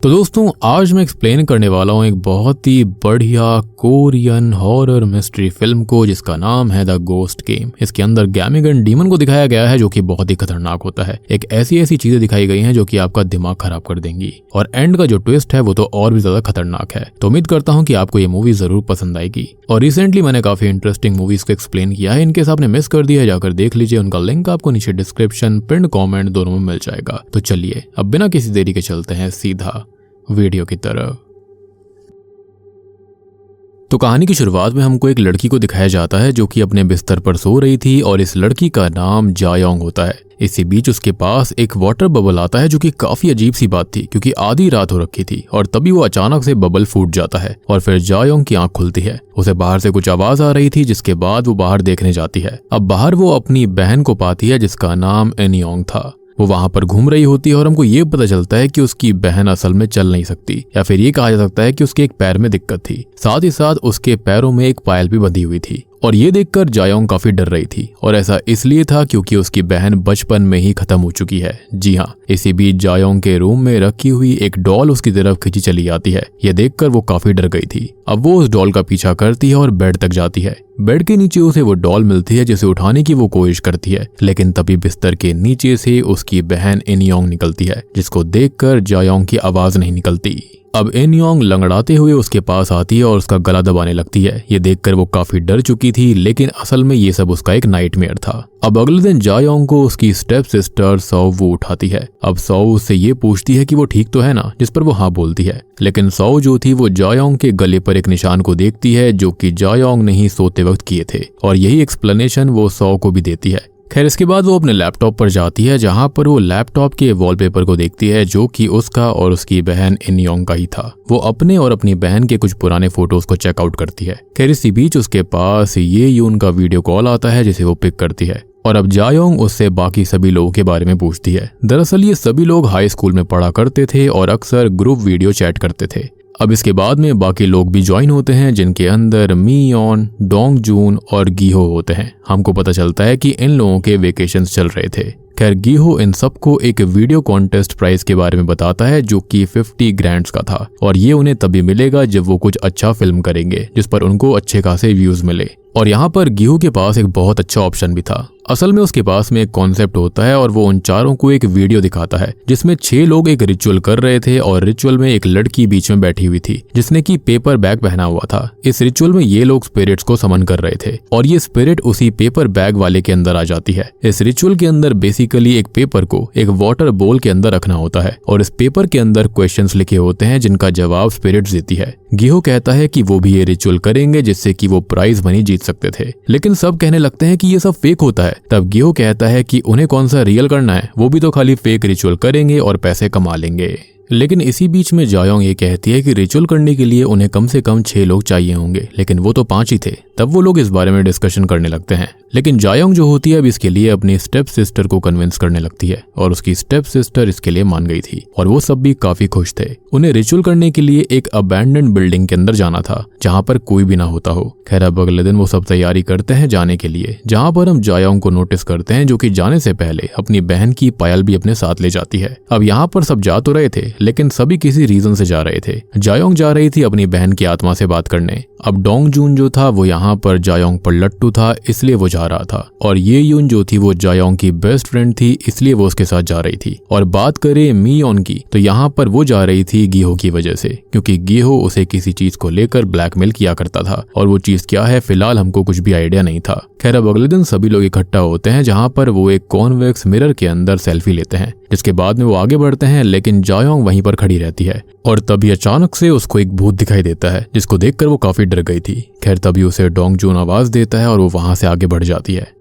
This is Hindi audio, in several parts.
तो दोस्तों आज मैं एक्सप्लेन करने वाला हूँ एक बहुत ही बढ़िया कोरियन हॉरर मिस्ट्री फिल्म को जिसका नाम है द गोस्ट गेम। इसके अंदर गैमिगन डीमन को दिखाया गया है जो कि बहुत ही खतरनाक होता है। एक ऐसी चीजें दिखाई गई हैं जो कि आपका दिमाग खराब कर देंगी और एंड का जो ट्विस्ट है वो तो और भी ज्यादा खतरनाक है। तो उम्मीद करता हूँ कि आपको ये मूवी जरूर पसंद आएगी। और रिसेंटली मैंने काफी इंटरेस्टिंग मूवीज को एक्सप्लेन किया है, इनकेस आपने मिस कर दिया है जाकर देख लीजिए, उनका लिंक आपको नीचे डिस्क्रिप्शन पिन कॉमेंट दोनों में मिल जाएगा। तो चलिए अब बिना किसी देरी के चलते हैं सीधा वीडियो की तरफ। तो कहानी की शुरुआत में हमको एक लड़की को दिखाया जाता है जो कि अपने बिस्तर पर सो रही थी और इस लड़की का नाम जायोंग होता है। इसी बीच उसके पास एक वाटर बबल आता है जो कि काफी अजीब सी बात थी क्योंकि आधी रात हो रखी थी और तभी वो अचानक से बबल फूट जाता है और फिर जायोंग की आंख खुलती है। उसे बाहर से कुछ आवाज आ रही थी जिसके बाद वो बाहर देखने जाती है। अब बाहर वो अपनी बहन को पाती है जिसका नाम एनियोंग था। वो वहां पर घूम रही होती है और हमको ये पता चलता है कि उसकी बहन असल में चल नहीं सकती, या फिर ये कहा जा सकता है कि उसके एक पैर में दिक्कत थी। साथ ही साथ उसके पैरों में एक पायल भी बंधी हुई थी और ये देखकर जायोंग काफी डर रही थी और ऐसा इसलिए था क्योंकि उसकी बहन बचपन में ही खत्म हो चुकी है। जी हाँ, इसी बीच जायोंग के रूम में रखी हुई एक डॉल उसकी तरफ खींची चली आती है। ये देखकर वो काफी डर गई थी। अब वो उस डॉल का पीछा करती है और बेड तक जाती है। बेड के नीचे उसे वो डॉल मिलती है जिसे उठाने की वो कोशिश करती है, लेकिन तभी बिस्तर के नीचे से उसकी बहन एनियोंग निकलती है जिसको देखकर जायोंग की आवाज नहीं निकलती। अब एनियोंग लंगड़ाते हुए उसके पास आती है और उसका गला दबाने लगती है। ये देखकर वो काफी डर चुकी थी, लेकिन असल में ये सब उसका एक नाइटमेयर था। अब अगले दिन जायोंग को उसकी स्टेप सिस्टर सौ उठाती है। अब सौ उससे ये पूछती है कि वो ठीक तो है ना, जिस पर वो हाँ बोलती है। लेकिन सौ जो थी वो जायोंग के गले पर एक निशान को देखती है जो कि जायोंग ने ही सोते वक्त किए थे और यही एक्सप्लेनेशन वो सौ को भी देती है। खैर इसके बाद वो अपने लैपटॉप पर जाती है जहां पर वो लैपटॉप के वॉलपेपर को देखती है जो कि उसका और उसकी बहन एनियोंग का ही था। वो अपने और अपनी बहन के कुछ पुराने फोटोज को चेकआउट करती है। खैर इसी बीच उसके पास ये यून का वीडियो कॉल आता है जिसे वो पिक करती है और अब जायोंग उससे बाकी सभी लोगों के बारे में पूछती है। दरअसल ये सभी लोग हाई स्कूल में पढ़ा करते थे और अक्सर ग्रुप वीडियो चैट करते थे। अब इसके बाद में बाकी लोग भी ज्वाइन होते हैं जिनके अंदर मीयोन, डोंगजून और गीहो होते हैं। हमको पता चलता है कि इन लोगों के वेकेशंस चल रहे थे। खैर गीहो इन सबको एक वीडियो कॉन्टेस्ट प्राइज के बारे में बताता है जो कि 50 ग्रैंड्स का था और ये उन्हें तभी मिलेगा जब वो कुछ अच्छा फिल्म करेंगे जिस पर उनको अच्छे खासे व्यूज मिले। और यहाँ पर गीहो के पास एक बहुत अच्छा ऑप्शन भी था। असल में उसके पास में एक कॉन्सेप्ट होता है और वो उन चारों को एक वीडियो दिखाता है जिसमें 6 लोग एक रिचुअल कर रहे थे और रिचुअल में एक लड़की बीच में बैठी हुई थी जिसने की पेपर बैग पहना हुआ था। इस रिचुअल में ये लोग स्पिरिट्स को समन कर रहे थे और ये स्पिरिट उसी पेपर बैग वाले के अंदर आ जाती है। इस रिचुअल के अंदर बेसिकली एक पेपर को एक वाटर बोल के अंदर रखना होता है और इस पेपर के अंदर क्वेश्चंस लिखे होते हैं जिनका जवाब स्पिरिट्स देती है। गीहो कहता है कि वो भी ये रिचुअल करेंगे जिससे कि वो प्राइज मनी जीत सकते थे, लेकिन सब कहने लगते हैं कि ये सब फेक होता है। तब गीहो कहता है कि उन्हें कौन सा रियल करना है, वो भी तो खाली फेक रिचुअल करेंगे और पैसे कमा लेंगे। लेकिन इसी बीच में जायोंग ये कहती है कि रिचुअल करने के लिए उन्हें कम से कम 6 लोग चाहिए होंगे, लेकिन वो तो 5 ही थे। तब वो लोग इस बारे में डिस्कशन करने लगते हैं, लेकिन जायोंग जो होती है अब इसके लिए अपनी स्टेप सिस्टर को कन्विंस करने लगती है और उसकी स्टेप सिस्टर इसके लिए मान गई थी और वो सब भी काफी खुश थे। उन्हें रिचुअल करने के लिए एक अबैंडन्ड बिल्डिंग के अंदर जाना था जहां पर कोई भी ना होता हो। खैर अब अगले दिन वो सब तैयारी करते हैं जाने के लिए, जहां पर हम जायोंग को नोटिस करते हैं जो कि जाने से पहले अपनी बहन की पायल भी अपने साथ ले जाती है। अब यहाँ पर सब जा तो रहे थे लेकिन सभी किसी रीजन से जा रहे थे। जायोंग जा रही थी अपनी बहन की आत्मा से बात करने। अब डोंगजून जो था वो यहाँ पर जायोंग पर लट्टू था इसलिए वो जा रहा था और ये यून जो थी वो जायोंग की बेस्ट फ्रेंड थी इसलिए वो उसके साथ जा रही थी। और बात करें मीयोन की तो यहाँ पर वो जा रही थी गीहो की वजह से, क्योंकि गीहो उसे किसी चीज को लेकर ब्लैकमेल किया करता था और वो चीज क्या है फिलहाल हमको कुछ भी आइडिया नहीं था। खैर अब अगले दिन सभी लोग इकट्ठा होते हैं जहाँ पर वो एक कॉन्वेक्स मिरर के अंदर सेल्फी लेते हैं, जिसके बाद में वो आगे बढ़ते हैं लेकिन जायोंग वहीं पर खड़ी रहती है और तभी अचानक से उसको एक भूत दिखाई देता है जिसको देखकर वो काफी डर गई थी। खैर तभी उसे डोंगजून आवाज देता है और वो वहां से आगे बढ़ जाती है।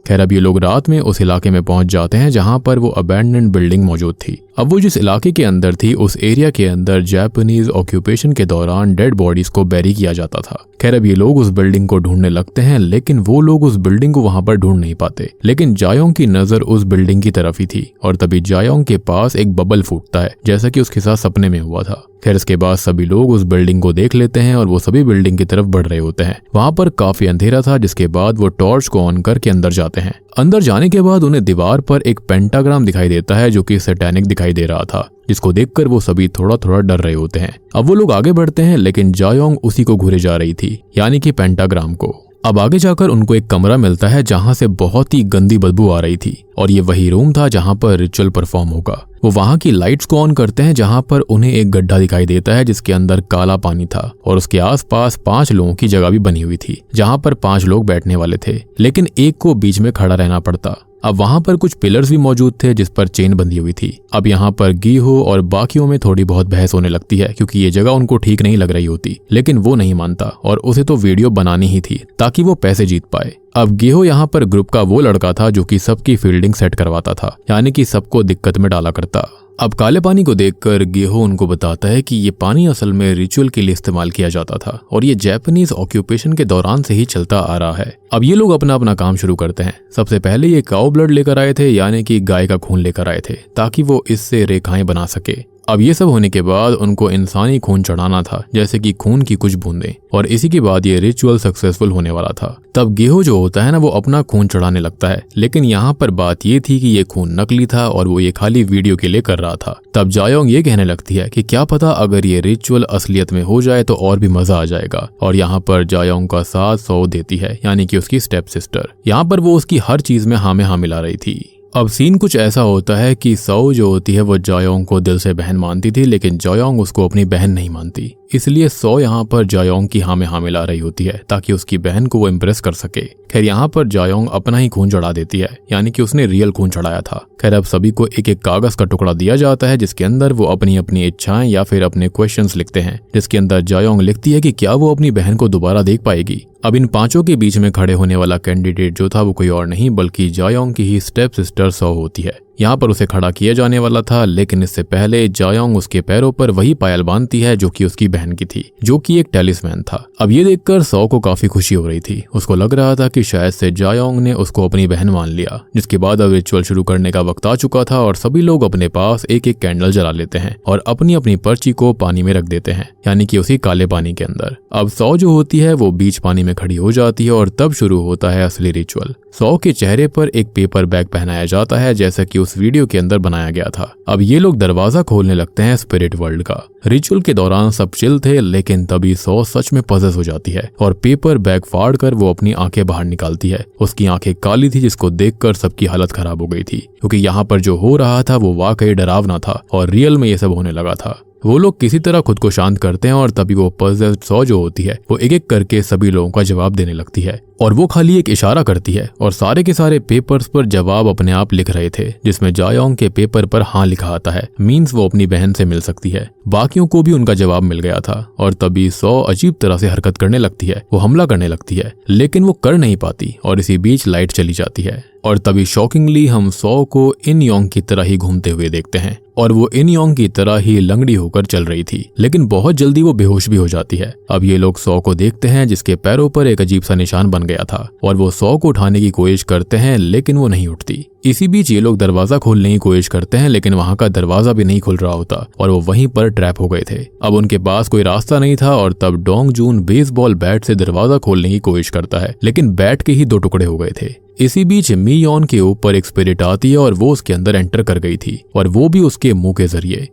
खैर अब ये लोग रात में उस इलाके में पहुंच जाते हैं जहां पर वो अबैंडन्ड बिल्डिंग मौजूद थी। अब वो जिस इलाके के अंदर थी उस एरिया के अंदर जापानीज ऑक्यूपेशन के दौरान डेड बॉडीज को बैरी किया जाता था। खैर अब ये लोग उस बिल्डिंग को ढूंढने लगते हैं लेकिन वो लोग उस बिल्डिंग को वहां पर ढूंढ नहीं पाते, लेकिन जायोंग की नजर उस बिल्डिंग की तरफ ही थी और तभी जायोंग के पास एक बबल फूटता है जैसा कि उसके साथ सपने में हुआ था। खैर इसके बाद सभी लोग उस बिल्डिंग को देख लेते हैं और वो सभी बिल्डिंग की तरफ बढ़ रहे होते हैं। वहां पर काफी अंधेरा था जिसके बाद वो टॉर्च को ऑन करके अंदर जाते जाते हैं। अंदर जाने के बाद उन्हें दीवार पर एक पेंटाग्राम दिखाई देता है जो कि सैटेनिक दिखाई दे रहा था, जिसको देखकर वो सभी थोड़ा थोड़ा डर रहे होते हैं। अब वो लोग आगे बढ़ते हैं लेकिन जायोंग उसी को घूरे जा रही थी, यानी कि पेंटाग्राम को। अब आगे जाकर उनको एक कमरा मिलता है जहां से बहुत ही गंदी बदबू आ रही थी और ये वही रूम था जहां पर रिचुअल परफॉर्म होगा। वो वहां की लाइट्स को ऑन करते हैं जहां पर उन्हें एक गड्ढा दिखाई देता है जिसके अंदर काला पानी था और उसके आसपास 5 लोगों की जगह भी बनी हुई थी जहां पर 5 लोग बैठने वाले थे, लेकिन एक को बीच में खड़ा रहना पड़ता। अब वहां पर कुछ पिलर्स भी मौजूद थे जिस पर चेन बंधी हुई थी। अब यहाँ पर गीहो और बाकियों में थोड़ी बहुत बहस होने लगती है क्योंकि ये जगह उनको ठीक नहीं लग रही होती, लेकिन वो नहीं मानता और उसे तो वीडियो बनानी ही थी ताकि वो पैसे जीत पाए। अब गेहो यहाँ पर ग्रुप का वो लड़का था जो कि सबकी फील्डिंग सेट करवाता था, यानी कि सबको दिक्कत में डाला करता। अब काले पानी को देखकर गेहो उनको बताता है कि ये पानी असल में रिचुअल के लिए इस्तेमाल किया जाता था और ये जापानीज ऑक्यूपेशन के दौरान से ही चलता आ रहा है। अब ये लोग अपना अपना काम शुरू करते हैं। सबसे पहले ये काऊ ब्लड लेकर आए थे, यानी कि गाय का खून लेकर आए थे ताकि वो इससे रेखाएं बना सके। अब ये सब होने के बाद उनको इंसानी खून चढ़ाना था, जैसे कि खून की कुछ बूंदें, और इसी के बाद ये रिचुअल सक्सेसफुल होने वाला था। तब गेहो जो होता है ना, वो अपना खून चढ़ाने लगता है, लेकिन यहाँ पर बात ये थी कि ये खून नकली था और वो ये खाली वीडियो के लिए कर रहा था। तब जायोंग ये कहने लगती है कि क्या पता अगर ये रिचुअल असलियत में हो जाए तो और भी मजा आ जाएगा, और यहाँ पर जायोंग का साथ सौ देती है, यानी कि उसकी स्टेप सिस्टर। यहाँ पर वो उसकी हर चीज में हाँ में हाँ मिला रही थी। अब सीन कुछ ऐसा होता है कि सौ जो होती है वो जायोंग को दिल से बहन मानती थी, लेकिन जायोंग उसको अपनी बहन नहीं मानती, इसलिए सौ यहाँ पर जायोंग की हाँ में हाँ मिला रही होती है ताकि उसकी बहन को वो इम्प्रेस कर सके। खैर यहाँ पर जायोंग अपना ही खून चढ़ा देती है, यानी कि उसने रियल खून चढ़ाया था। खैर अब सभी को एक एक कागज का टुकड़ा दिया जाता है जिसके अंदर वो अपनी अपनी इच्छाएं या फिर अपने क्वेश्चंस लिखते हैं, जिसके अंदर जायोंग लिखती है कि क्या वो अपनी बहन को दोबारा देख पाएगी। अब इन पांचों के बीच में खड़े होने वाला कैंडिडेट जो था वो कोई और नहीं बल्कि जायोंग की ही स्टेप सिस्टर सौ होती है। यहाँ पर उसे खड़ा किया जाने वाला था, लेकिन इससे पहले जायोंग उसके पैरों पर वही पायल बांधती है जो कि उसकी बहन की थी, जो कि एक टेलिस्मैन था। अब ये देखकर सौ को काफी खुशी हो रही थी। उसको लग रहा था कि शायद से जायोंग ने उसको अपनी बहन मान लिया। जिसके बाद अब रिचुअल शुरू करने का वक्त आ चुका था और सभी लोग अपने पास एक एक कैंडल जला लेते हैं और अपनी अपनी पर्ची को पानी में रख देते हैं, यानी कि उसी काले पानी के अंदर। अब सौ जो होती है वो बीच पानी में खड़ी हो जाती है और तब शुरू होता है असली रिचुअल। सौ के चेहरे पर एक पेपर बैग पहनाया जाता है जैसा कि उस वीडियो के अंदर बनाया गया था। अब ये लोग दरवाजा खोलने लगते हैं स्पिरिट वर्ल्ड का। रिचुअल के दौरान सब चिल थे, लेकिन तभी सौ सच में पजेस हो जाती है और पेपर बैग फाड़ कर वो अपनी आंखें बाहर निकालती है। उसकी आंखें काली थी जिसको देखकर सबकी हालत खराब हो गई थी, क्योंकि यहाँ पर जो हो रहा था वो वाकई डरावना था और रियल में ये सब होने लगा था। वो लोग किसी तरह खुद को शांत करते हैं और तभी वो पजल सौ जो होती है वो एक एक करके सभी लोगों का जवाब देने लगती है और वो खाली एक इशारा करती है और सारे के सारे पेपर्स पर जवाब अपने आप लिख रहे थे, जिसमें जायोंग के पेपर पर हाँ लिखा आता है, मींस वो अपनी बहन से मिल सकती है। बाकियों को भी उनका जवाब मिल गया था और तभी सौ अजीब तरह से हरकत करने लगती है। वो हमला करने लगती है, लेकिन वो कर नहीं पाती और इसी बीच लाइट चली जाती है और तभी शॉकिंगली हम सौ को इन योंग की तरह ही घूमते हुए देखते हैं और वो इन योंग की तरह ही लंगड़ी होकर चल रही थी, लेकिन बहुत जल्दी वो बेहोश भी हो जाती है। अब ये लोग सौ को देखते हैं जिसके पैरों पर एक अजीब सा निशान बन गया था और वो सौ को उठाने की कोशिश करते हैं, लेकिन वो नहीं उठती। इसी बीच ये लोग दरवाजा खोलने की कोशिश करते हैं, लेकिन वहां का दरवाजा भी नहीं खुल रहा होता और वो वहीं पर ट्रैप हो गए थे। अब उनके पास कोई रास्ता नहीं था और तब डोंग जून बेसबॉल बैट से दरवाजा खोलने की कोशिश करता है, लेकिन बैट के ही 2 टुकड़े हो गए थे। इसी बीच मी योन के ऊपर एक स्पिरिट आती है और वो उसके अंदर एंटर कर गई थी और वो भी उसके मुंह के जरिए।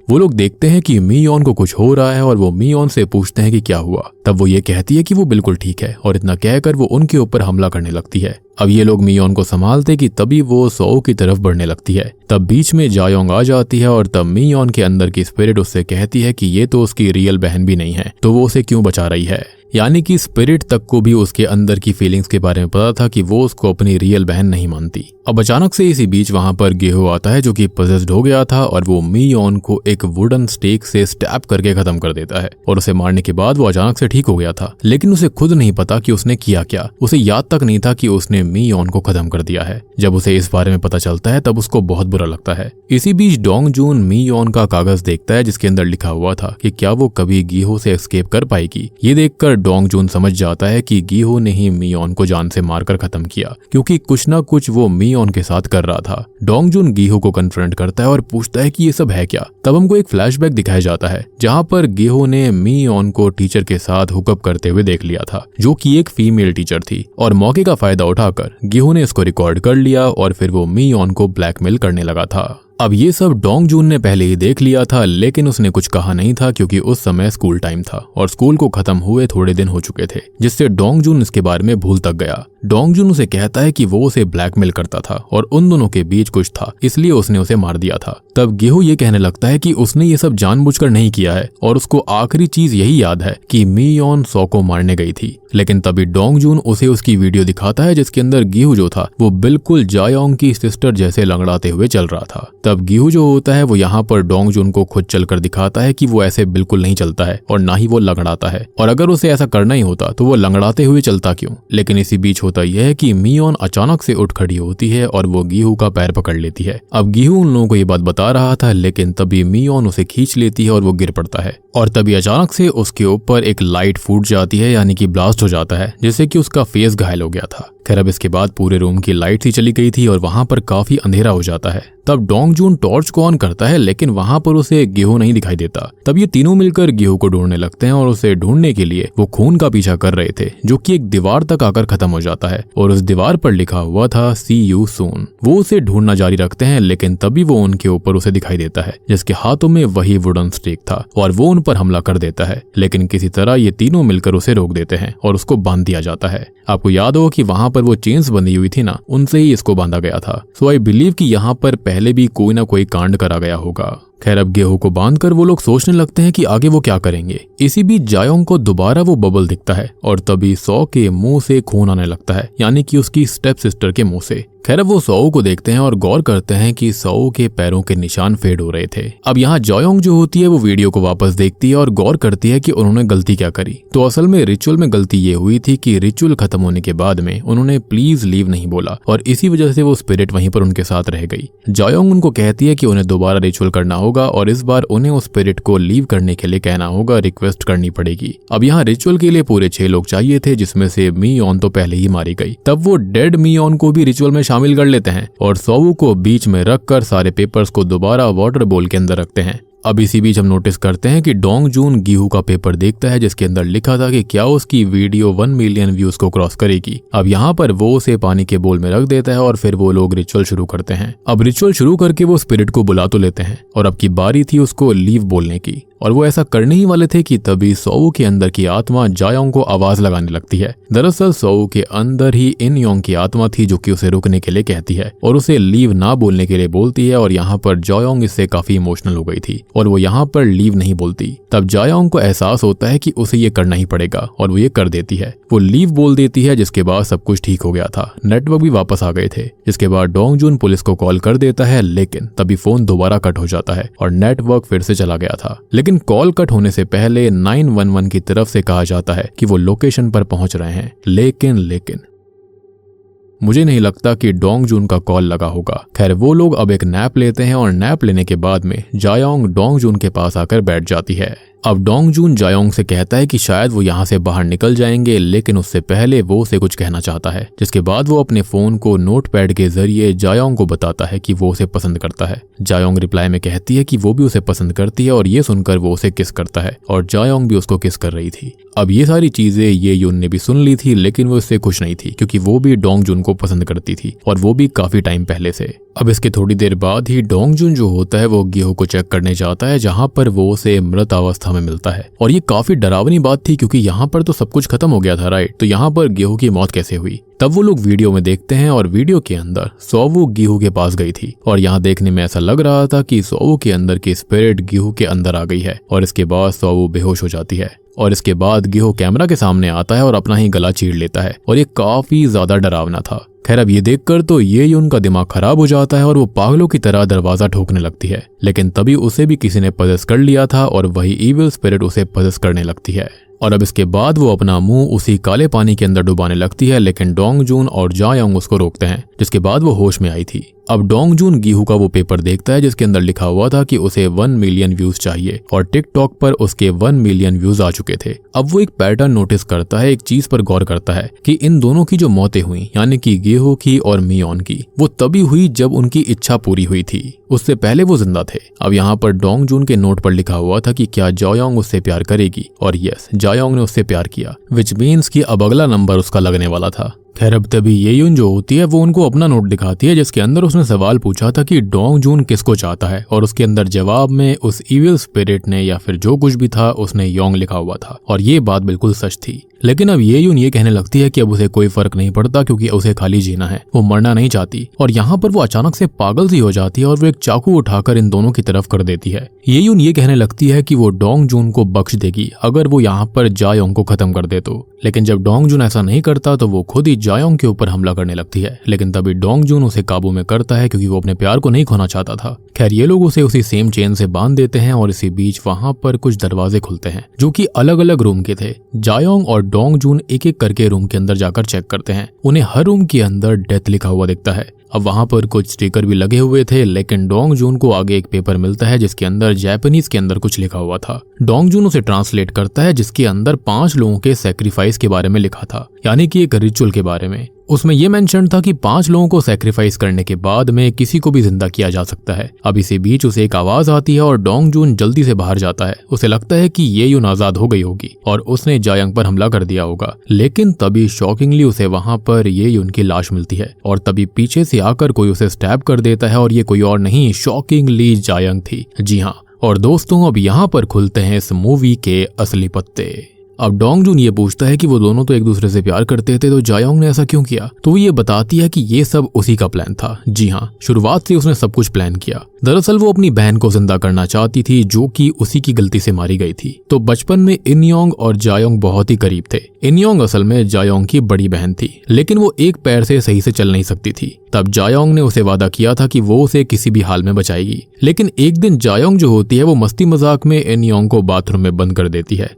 वो लोग देखते हैं कि मी योन को कुछ हो रहा है और वो मी योन से पूछते हैं कि क्या हुआ। तब वो ये कहती है कि वो बिल्कुल ठीक है और इतना कहकर वो उनके ऊपर हमला करने लगती है। अब ये लोग मी योन को संभालते कि तभी वो सौ की तरफ बढ़ने लगती है। तब बीच में जायोंग आ जाती है और तब मी योन के अंदर की स्पिरिट उससे कहती है कि ये तो उसकी रियल बहन भी नहीं है, तो वो उसे क्यों बचा रही है। यानी कि स्पिरिट तक को भी उसके अंदर की फीलिंग्स के बारे में पता था कि वो उसको अपनी रियल बहन नहीं मानती। अब अचानक से इसी बीच वहां पर गेहो आता है जो कि पजेस्ड हो गया था और वो मी योन को एक वुडन स्टेक से स्टैब करके खत्म कर देता है और उसे मारने के बाद वो अचानक से ठीक हो गया था, लेकिन उसे खुद नहीं पता कि उसने किया क्या। उसे याद तक नहीं था कि उसने मी योन को खत्म कर दिया है। जब उसे इस बारे में पता चलता है तब उसको बहुत बुरा लगता है। इसी बीच डोंग जून मी योन का कागज देखता है जिसके अंदर लिखा हुआ था कि क्या वो कभी गीहो से एस्केप कर पाएगी। ये देखकर डोंग जून समझ जाता है कि गीहो ने ही मी योन को जान से मारकर खत्म किया, क्योंकि कुछ ना कुछ वो मी योन के साथ कर रहा था। डोंग जून गीहो को कन्फ्रंट करता है और पूछता है कि ये सब है क्या। तब हमको एक फ्लैशबैक दिखाया जाता है जहां पर गीहो ने मी योन को टीचर के साथ हुकअप करते हुए देख लिया था, जो कि एक फीमेल टीचर थी, और मौके का फायदा उठाकर जाकर गिहू ने इसको रिकॉर्ड कर लिया और फिर वो मी यॉन को ब्लैकमेल करने लगा था। अब ये सब डोंग जून ने पहले ही देख लिया था, लेकिन उसने कुछ कहा नहीं था क्योंकि उस समय स्कूल टाइम था और स्कूल को खत्म हुए थोड़े दिन हो चुके थे, जिससे डोंग जून इसके बारे में भूल तक गया। डोंग जून उसे कहता है कि वो उसे ब्लैकमेल करता था और उन दोनों के बीच कुछ था, इसलिए उसने उसे मार दिया था। तब गिहू ये कहने लगता है कि उसने ये सब जानबूझकर नहीं किया है और उसको आखिरी चीज यही याद है कि मी यॉन सॉ को मारने गई थी। लेकिन तभी डोंग जून उसे उसकी वीडियो दिखाता है जिसके अंदर गिहू जो था वो बिल्कुल जायोंग की सिस्टर जैसे लंगड़ाते हुए चल रहा था। तब गिहू जो होता है वो यहाँ पर डोंग जून को खुद चलकर दिखाता है कि वो ऐसे बिल्कुल नहीं चलता है और ना ही वो लंगड़ाता है, और अगर उसे ऐसा करना ही होता तो वो लंगड़ाते हुए चलता क्यों। लेकिन इसी बीच होता यह है कि मी यॉन अचानक से उठ खड़ी होती है और वो गिहू का पैर पकड़ लेती है। अब गिहू उन लोगों को ये बात बता रहा था, लेकिन तभी मी यॉन उसे खींच लेती है और वो गिर पड़ता है और तभी अचानक से उसके ऊपर एक लाइट फूट जाती है, यानी कि ब्लास्ट हो जाता है, जिससे कि उसका फेस घायल हो गया था। खैर अब इसके बाद पूरे रूम की लाइट ही चली गई थी और वहां पर काफी अंधेरा हो जाता है। तब डोंग जून टॉर्च को ऑन करता है, लेकिन वहां पर उसे गिहू नहीं दिखाई देता। तब ये तीनों मिलकर गिहू को ढूंढने लगते हैं और उसे ढूंढने के लिए वो खून का पीछा कर रहे थे, जो कि एक दीवार तक आकर खत्म हो जाता है और उस दीवार पर लिखा हुआ था सी यू सून। वो उसे ढूंढना जारी रखते हैं, लेकिन तभी वो उनके ऊपर उसे दिखाई देता है जिसके हाथों में वही वुडन स्टिक था और वो उन पर हमला कर देता है। लेकिन किसी तरह ये तीनों मिलकर उसे रोक देते हैं और उसको बांध दिया जाता है। आपको याद हो कि वहां पर वो चेन्स बंधी हुई थी ना, उनसे ही इसको बांधा गया था। सो आई बिलीव कि यहाँ पर पहले भी कोई ना कोई कांड करा गया होगा। खैर अब गिहू को बांधकर वो लोग सोचने लगते हैं कि आगे वो क्या करेंगे। इसी बीच जायोंग को दोबारा वो बबल दिखता है और तभी सॉ के मुंह से खून आने लगता है, यानी कि उसकी स्टेप सिस्टर के मुंह से। खैर अब वो सॉ को देखते हैं और गौर करते हैं कि सॉ के पैरों के निशान फेड हो रहे थे। अब यहाँ जायोंग जो होती है वो वीडियो को वापस देखती है और गौर करती है कि उन्होंने गलती क्या करी। तो असल में रिचुअल में गलती ये हुई थी कि रिचुअल खत्म होने के बाद में उन्होंने प्लीज लीव नहीं बोला और इसी वजह से वो स्पिरिट वहीं पर उनके साथ रह गई। जायोंग उनको कहती है कि उन्हें दोबारा रिचुअल करना होगा और इस बार उन्हें उस स्पिरिट को लीव करने के लिए कहना होगा, रिक्वेस्ट करनी पड़ेगी। अब यहाँ रिचुअल के लिए पूरे 6 लोग चाहिए थे, जिसमें से मी यॉन तो पहले ही मारी गई। तब वो डेड मी यॉन को भी रिचुअल में शामिल कर लेते हैं और सॉ को बीच में रखकर सारे पेपर्स को दोबारा वाटर बोल के अंदर रखते हैं। अब इसी बीच हम नोटिस करते हैं कि डोंग जून गिहू का पेपर देखता है जिसके अंदर लिखा था कि क्या उसकी वीडियो 1 मिलियन व्यूज को क्रॉस करेगी। अब यहाँ पर वो उसे पानी के बोल में रख देता है और फिर वो लोग रिचुअल शुरू करते हैं। अब रिचुअल शुरू करके वो स्पिरिट को बुला तो लेते हैं और अब की बारी थी उसको लीव बोलने की, और वो ऐसा करने ही वाले थे कि तभी सॉ के अंदर की आत्मा जायोंग को आवाज लगाने लगती है। दरअसल सॉ के अंदर ही इन योंग की आत्मा थी जो कि उसे रुकने के लिए कहती है और उसे लीव ना बोलने के लिए बोलती है, और यहाँ पर जायोंग इससे काफी इमोशनल हो गई थी और वो यहाँ पर लीव नहीं बोलती। तब जायोंग को एहसास होता है कि उसे ये करना ही पड़ेगा और वो ये कर देती है। वो लीव बोल देती है, जिसके बाद सब कुछ ठीक हो गया था। नेटवर्क भी वापस आ गए थे। जिसके बाद डोंग जून पुलिस को कॉल कर देता है, लेकिन तभी फोन दोबारा कट हो जाता है और नेटवर्क फिर से चला गया था। लेकिन कॉल कट होने से पहले 911 की तरफ से कहा जाता है कि वो लोकेशन पर पहुंच रहे हैं। लेकिन मुझे नहीं लगता कि डोंग जून का कॉल लगा होगा। खैर वो लोग अब एक नैप लेते हैं और नैप लेने के बाद में जायोंग डोंग जून के पास आकर बैठ जाती है। अब डोंग जून जायोंग से कहता है कि शायद वो यहाँ से बाहर निकल जाएंगे, लेकिन उससे पहले वो उसे कुछ कहना चाहता है। जिसके बाद वो अपने फोन को नोटपैड के जरिए जायोंग को बताता है कि वो उसे पसंद करता है। जायोंग रिप्लाई में कहती है कि वो भी उसे पसंद करती है और ये सुनकर वो उसे किस करता है और जायोंग भी उसको किस कर रही थी। अब ये सारी चीजें ये यून ने भी सुन ली थी, लेकिन वो इससे खुश नहीं थी क्योंकि वो भी डोंग जून को पसंद करती थी और वो भी काफी टाइम पहले से। अब इसके थोड़ी देर बाद ही डोंग जून जो होता है वो गिहू को चेक करने जाता है, जहाँ पर वो उसे मृत अवस्था में मिलता है। और ये काफी डरावनी बात थी क्योंकि यहाँ पर तो सब कुछ खत्म हो गया था, राइट? तो यहाँ पर गिहू की मौत कैसे हुई? तब वो लोग वीडियो में देखते हैं और वीडियो के अंदर सॉवू गिहू के पास गई थी और यहाँ देखने में ऐसा लग रहा था कि सॉवू के अंदर की स्पिरिट गिहू के अंदर आ गई है और इसके बाद सॉवू बेहोश हो जाती है। और इसके बाद गिहू कैमरा के सामने आता है और अपना ही गला चीर लेता है और ये काफी ज्यादा डरावना था। खैर अब ये देखकर तो ये यून का दिमाग खराब हो जाता है और वो पागलों की तरह दरवाजा ठोकने लगती है, लेकिन तभी उसे भी किसी ने पजेस कर लिया था और वही इविल स्पिरिट उसे पजेस करने लगती है। और अब इसके बाद वो अपना मुंह उसी काले पानी के अंदर डुबाने लगती है, लेकिन डोंग जून और जायोंग उसको रोकते हैं, जिसके बाद वो होश में आई थी। अब डोंग जून गिहू का वो पेपर देखता है जिसके अंदर लिखा हुआ था कि उसे 1 मिलियन व्यूज चाहिए और टिकटॉक पर उसके 1 मिलियन व्यूज आ चुके थे। अब वो एक पैटर्न नोटिस करता है, एक चीज पर गौर करता है कि इन दोनों की जो मौतें हुई, यानी कि गिहू की और मियोन की, वो तभी हुई जब उनकी इच्छा पूरी हुई थी। उससे पहले वो जिंदा थे। अब यहाँ पर डोंग जून के नोट पर लिखा हुआ था कि क्या जायोंग उससे प्यार करेगी, और यस, जायोंग ने उससे प्यार किया, विच मीन्स कि अब अगला नंबर उसका लगने वाला था। खैर अब तभी ये यून जो होती है वो उनको अपना नोट दिखाती है जिसके अंदर उसने सवाल पूछा था कि डोंग जून किसको चाहता है, और उसके अंदर जवाब में उस इविल स्पिरिट ने या फिर जो कुछ भी था उसने योंग लिखा हुआ था, और ये बात बिल्कुल सच थी। लेकिन अब ये यून ये कहने लगती है कि अब उसे कोई फर्क नहीं पड़ता क्योंकि उसे खाली जीना है, वो मरना नहीं चाहती। और यहाँ पर वो अचानक से पागल सी हो जाती है और वो एक चाकू उठाकर इन दोनों की तरफ कर देती है। ये यून ये कहने लगती है कि वो डोंग जून को बख्श देगी अगर वो यहाँ पर जायोंग को खत्म कर दे तो। लेकिन जब डोंग जून ऐसा नहीं करता तो वो खुद ही जायोंग के ऊपर हमला करने लगती है। लेकिन तभी डोंग जून उसे काबू में करता है क्योंकि वो अपने प्यार को नहीं खोना चाहता था। खैर ये लोग उसे उसी सेम चेन से बांध देते हैं और इसी बीच वहां पर कुछ दरवाजे खुलते हैं जो कि अलग अलग रूम के थे। जायोंग और डोंग जून एक एक करके रूम के अंदर जाकर चेक करते हैं। उन्हें हर रूम के अंदर डेथ लिखा हुआ दिखता है। अब वहां पर कुछ स्टिकर भी लगे हुए थे, लेकिन डोंग जून को आगे एक पेपर मिलता है जिसके अंदर जापानीज के अंदर कुछ लिखा हुआ था। डोंग जून उसे ट्रांसलेट करता है जिसके अंदर 5 लोगों के सैक्रिफाइस के बारे में लिखा था, यानी कि एक रिचुअल के बारे में। उसमें यह मेंशन था कि 5 लोगों को सैक्रिफाइस करने के बाद में किसी को भी जिंदा किया जा सकता है। अब इसी बीच उसे एक आवाज आती है और डोंग जून जल्दी से बाहर जाता है। उसे लगता है कि ये यून आजाद हो गई होगी और उसने जायोंग पर हमला कर दिया होगा। लेकिन तभी शॉकिंगली उसे वहां पर ये यून की लाश मिलती है और तभी पीछे से आकर कोई उसे स्टैब कर देता है और ये कोई और नहीं, शॉकिंगली जायोंग थी। जी हाँ, और दोस्तों अब यहाँ पर खुलते हैं इस मूवी के असली पत्ते। अब डोंग जून ये पूछता है कि वो दोनों तो एक दूसरे से प्यार करते थे, तो जायोंग ने ऐसा क्यों किया? तो वो ये बताती है कि ये सब उसी का प्लान था। जी हाँ, शुरुआत से उसने सब कुछ प्लान किया। दरअसल वो अपनी बहन को जिंदा करना चाहती थी जो कि उसी की गलती से मारी गई थी। तो बचपन में इनयोंग और जायोंग बहुत ही करीब थे। इनयोंग असल में जायोंग की बड़ी बहन थी, लेकिन वो एक पैर से सही से चल नहीं सकती थी। तब जायोंग ने उसे वादा किया था कि वो उसे किसी भी हाल में बचाएगी। लेकिन एक दिन जायोंग जो होती है वो मस्ती मजाक में इनयोंग को बाथरूम में बंद कर देती है,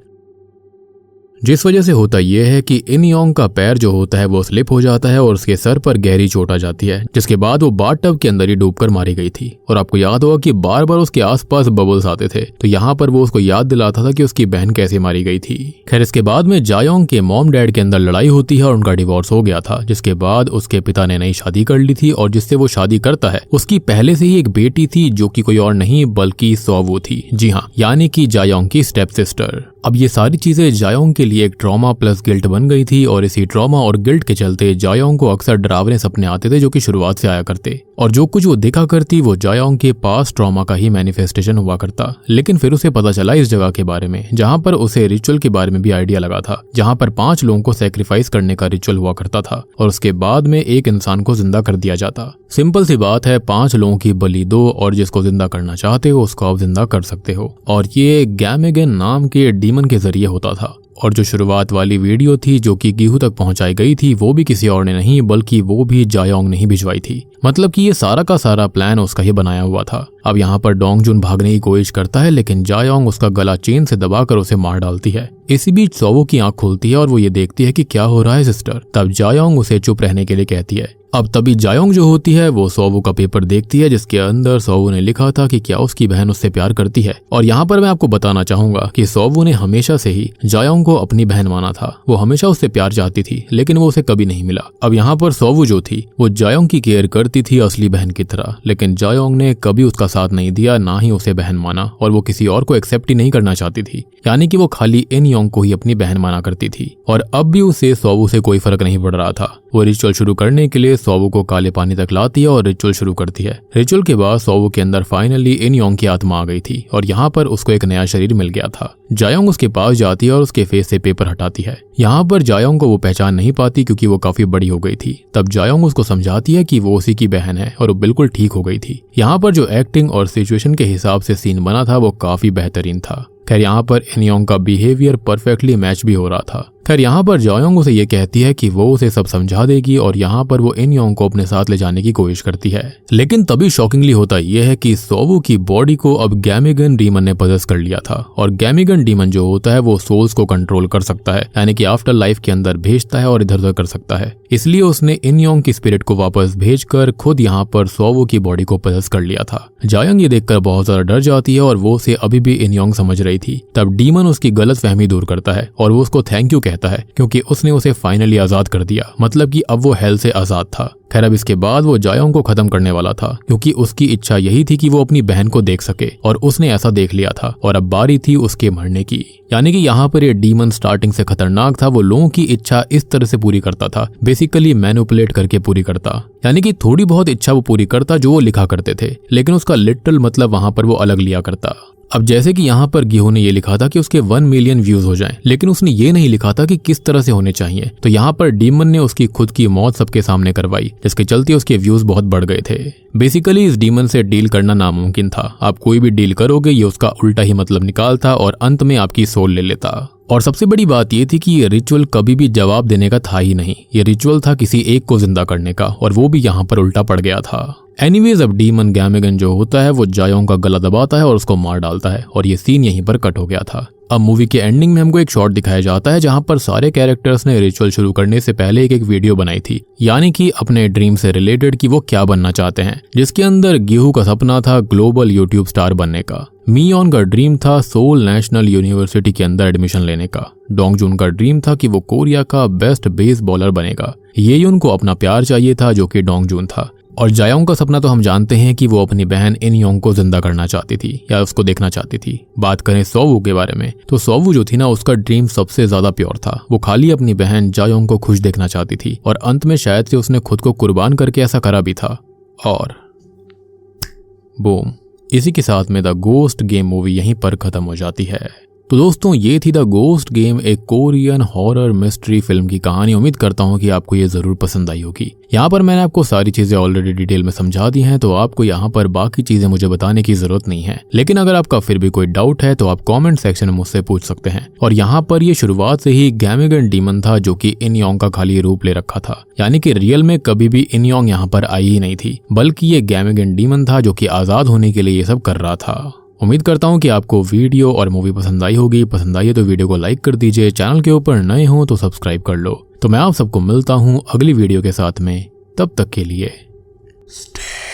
जिस वजह से होता यह है कि इनयोंग का पैर जो होता है वो स्लिप हो जाता है और उसके सर पर गहरी चोट आ जाती है, जिसके बाद वो बाथटब के अंदर ही डूबकर मारी गई थी। और आपको याद होगा कि बार बार उसके आसपास बबल्स आते थे, तो यहाँ पर वो उसको याद दिलाता था कि उसकी बहन कैसे मारी गई थी। खैर इसके बाद में जायोंग के मॉम डैड के अंदर लड़ाई होती है और उनका डिवोर्स हो गया था, जिसके बाद उसके पिता ने नई शादी कर ली थी और जिससे वो शादी करता है उसकी पहले से ही एक बेटी थी जो कि कोई और नहीं बल्कि सोवो थी। जी हाँ, यानी कि जायोंग की स्टेप सिस्टर। अब ये सारी चीजें जायोंग के लिए एक ट्रॉमा प्लस गिल्ट बन गई थी और इसी ट्रॉमा और गिल्ट के चलते जायोंग को अक्सर डरावने सपने आते थे जो कि शुरुआत से आया करते, और जो कुछ वो देखा करती वो जायोंग के पास ट्रॉमा का ही मैनिफेस्टेशन हुआ करता। लेकिन फिर उसे पता चला इस जगह के बारे में जहां पर उसे रिचुअल के बारे में भी आइडिया लगा था, जहां पर 5 लोगों को सैक्रिफाइस करने का रिचुअल हुआ करता था और उसके बाद में एक इंसान को जिंदा कर दिया जाता। सिंपल सी बात है, 5 लोगों की बलि दो और जिसको जिंदा करना चाहते हो उसको आप जिंदा कर सकते हो। और ये गैमेगन नाम के डीमन के जरिए होता था। और जो शुरुआत वाली वीडियो थी जो कि गीहू तक पहुंचाई गई थी वो भी किसी और ने नहीं बल्कि वो भी जायोंग ने ही भिजवाई थी। मतलब कि ये सारा का सारा प्लान उसका ही बनाया हुआ था। अब यहाँ पर डोंग जून भागने की कोशिश करता है लेकिन जायोंग उसका गला चेन से दबाकर उसे मार डालती है। इसी बीच सोवो की आंख खुलती है और वो ये देखती है कि क्या हो रहा है सिस्टर। तब जायोंग उसे चुप रहने के लिए कहती है। अब तभी जायोंग जो होती है वो सोवो का पेपर देखती है जिसके अंदर सोवो ने लिखा था कि क्या उसकी बहन उससे प्यार करती है। और यहाँ पर मैं आपको बताना चाहूंगा कि सोवो ने हमेशा से ही जायोंग को अपनी बहन माना था। वो हमेशा उससे प्यार चाहती थी लेकिन वो उसे कभी नहीं मिला। अब यहाँ पर सोवो जो थी वो जायोंग की केयर करती थी असली बहन की तरह, लेकिन जायोंग ने कभी उसका साथ नहीं दिया, ना ही उसे बहन माना, और वो किसी और को एक्सेप्ट ही नहीं करना चाहती थी। यानी कि वो खाली इनयोंग को ही अपनी बहन माना करती थी। और अब भी उसे सोवो से कोई फर्क नहीं पड़ रहा था। वो रिचुअल शुरू करने के लिए सोवो को काले पानी तक लाती है और रिचुअल शुरू करती है। रिचुअल के बाद सोवो के अंदर फाइनली इनयोंग की आत्मा आ गई थी और यहाँ पर उसको एक नया शरीर मिल गया था। जायोंग उसके पास जाती है और उसके फेस से पेपर हटाती है। यहाँ पर जायोंग को वो पहचान नहीं पाती क्योंकि वो काफी बड़ी हो गई थी। तब जायोंग उसको समझाती है कि वो उसी की बहन है और वो बिल्कुल ठीक हो गई थी। यहाँ पर जो एक्टिंग और सिचुएशन के हिसाब से सीन बना था वो काफी बेहतरीन था। खैर यहाँ पर इनयोंग का बिहेवियर परफेक्टली मैच भी हो रहा था। खैर यहाँ पर जायोंग उसे ये कहती है कि वो उसे सब समझा देगी और यहाँ पर वो इनयोंग को अपने साथ ले जाने की कोशिश करती है। लेकिन तभी शॉकिंगली होता यह है कि सोवो की बॉडी को अब गैमेगन डीमन ने पजेस कर लिया था। और गैमेगन डीमन जो होता है वो सोल्स को कंट्रोल कर सकता है, यानी कि आफ्टर लाइफ के अंदर भेजता है और इधर उधर कर सकता है। इसलिए उसने इनयोंग की स्पिरिट को वापस भेजकर खुद यहाँ पर सोवो की बॉडी को पजेस कर लिया था। जायोंग ये देखकर बहुत ज्यादा डर जाती है और वो उसे अभी भी इनयोंग समझ रही थी। तब डीमन उसकी गलत फहमी दूर करता है और वो उसको थैंक यू कहता रहता है क्योंकि उसने उसे फाइनली आजाद कर दिया, मतलब कि अब वो हेल से आजाद था। खैर अब इसके बाद वो जायोंग को खत्म करने वाला था क्योंकि उसकी इच्छा यही थी कि वो अपनी बहन को देख सके और उसने ऐसा देख लिया था और अब बारी थी उसके मरने की। यानी कि यहाँ पर ये डीमन स्टार्टिंग से खतरनाक था, वो लोगों की इच्छा इस तरह से पूरी करता था, बेसिकली मैनिपुलेट करके पूरी करता। यानी कि थोड़ी बहुत इच्छा वो पूरी करता जो वो लिखा करते थे, लेकिन उसका लिटरल मतलब वहां पर वो अलग लिया करता। अब जैसे कि यहाँ पर गिहो ने ये लिखा था कि उसके 1 मिलियन व्यूज हो जाएं, लेकिन उसने ये नहीं लिखा था कि किस तरह से होने चाहिए। तो यहाँ पर डीमन ने उसकी खुद की मौत सबके सामने करवाई, जिसके चलते उसके व्यूज बहुत बढ़ गए थे। बेसिकली इस डीमन से डील करना नामुमकिन था। आप कोई भी डील करोगे ये उसका उल्टा ही मतलब निकालता और अंत में आपकी सोल ले लेता। और सबसे बड़ी बात ये थी कि ये रिचुअल कभी भी जवाब देने का था ही नहीं, ये रिचुअल था किसी एक को जिंदा करने का, और वो भी यहाँ पर उल्टा पड़ गया था। एनीवेज अब डीमन गैमेगन जो होता है वो जायोंग का गला दबाता है और उसको मार डालता है और ये सीन यहीं पर कट हो गया था। अब मूवी के एंडिंग में हमको एक शॉट दिखाया जाता है जहां पर सारे कैरेक्टर्स ने रिचुअल शुरू करने से पहले एक वीडियो बनाई थी, यानी कि अपने ड्रीम से रिलेटेड कि वो क्या बनना चाहते हैं, जिसके अंदर गिहू का सपना था ग्लोबल यूट्यूब स्टार बनने का, मियोन का ड्रीम था सोल नेशनल यूनिवर्सिटी के अंदर एडमिशन लेने का, डोंगजुन का ड्रीम था कि वो कोरिया का बेस्ट बेस बॉलर बनेगा, येयुन को अपना प्यार चाहिए था जो कि डोंगजुन था, और जायोंग का सपना तो हम जानते हैं कि वो अपनी बहन इनयोंग को जिंदा करना चाहती थी या उसको देखना चाहती थी। बात करें सोवू के बारे में तो सोवू जो थी ना उसका ड्रीम सबसे ज्यादा प्योर था, वो खाली अपनी बहन जायोंग को खुश देखना चाहती थी और अंत में शायद से उसने खुद को कुर्बान करके ऐसा करा भी था। और बूम, इसी के साथ में द गोस्ट गेम मूवी यहीं पर खत्म हो जाती है। तो दोस्तों ये थी द गोस्ट गेम, एक कोरियन हॉरर मिस्ट्री फिल्म की कहानी। उम्मीद करता हूँ कि आपको ये जरूर पसंद आई होगी। यहाँ पर मैंने आपको सारी चीजें ऑलरेडी डिटेल में समझा दी हैं, तो आपको यहाँ पर बाकी चीजें मुझे बताने की जरूरत नहीं है। लेकिन अगर आपका फिर भी कोई डाउट है तो आप कमेंट सेक्शन में मुझसे पूछ सकते हैं। और यहाँ पर ये शुरुआत से ही गैमेगन डीमन था जो कि इनयोंग का खाली रूप ले रखा था, यानी कि रियल में कभी भी इनयोंग यहाँ पर आई ही नहीं थी, बल्कि ये गैमेगन डीमन था जो कि आजाद होने के लिए ये सब कर रहा था। उम्मीद करता हूँ कि आपको वीडियो और मूवी पसंद आई होगी। पसंद आई है तो वीडियो को लाइक कर दीजिए, चैनल के ऊपर नए हो तो सब्सक्राइब कर लो। तो मैं आप सबको मिलता हूँ अगली वीडियो के साथ में, तब तक के लिए स्टे